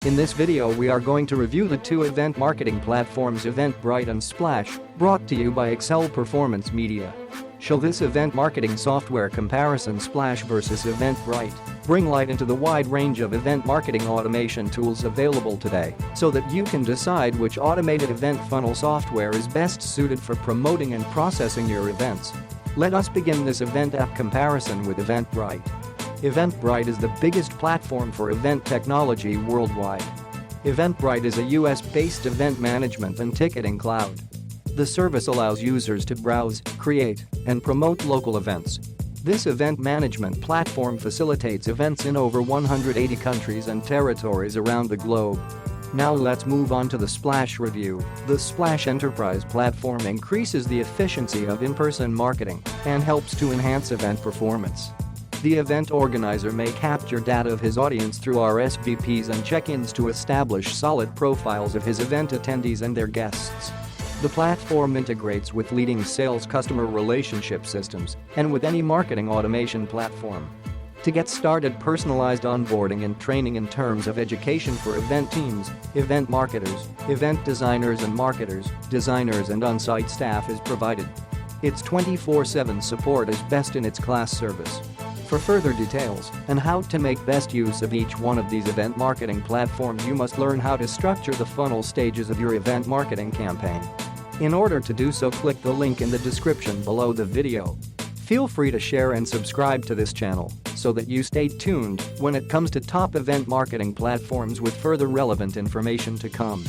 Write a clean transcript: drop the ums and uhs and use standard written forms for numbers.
In this video we are going to review the two event marketing platforms Eventbrite and Splash, brought to you by Excel Performance Media. Show this event marketing software comparison Splash versus Eventbrite. Bring light into the wide range of event marketing automation tools available today so that you can decide which automated event funnel software is best suited for promoting and processing your events. Let us begin this event app comparison with Eventbrite. Eventbrite is the biggest platform for event technology worldwide. Eventbrite is a US-based event management and ticketing cloud. The service allows users to browse, create, and promote local events. This event management platform facilitates events in over 180 countries and territories around the globe. Now let's move on to the Splash review. The Splash Enterprise platform increases the efficiency of in-person marketing and helps to enhance event performance. The event organizer may capture data of his audience through RSVPs and check-ins to establish solid profiles of his event attendees and their guests. The platform integrates with leading sales customer relationship systems and with any marketing automation platform. To get started, personalized onboarding and training in terms of education for event teams, event marketers, event designers and marketers, designers and on-site staff is provided. Its 24/7 support is best in its class service. For further details and how to make best use of each one of these event marketing platforms, you must learn how to structure the funnel stages of your event marketing campaign. In order to do so, click the link in the description below the video. Feel free to share and subscribe to this channel so that you stay tuned when it comes to top event marketing platforms with further relevant information to come.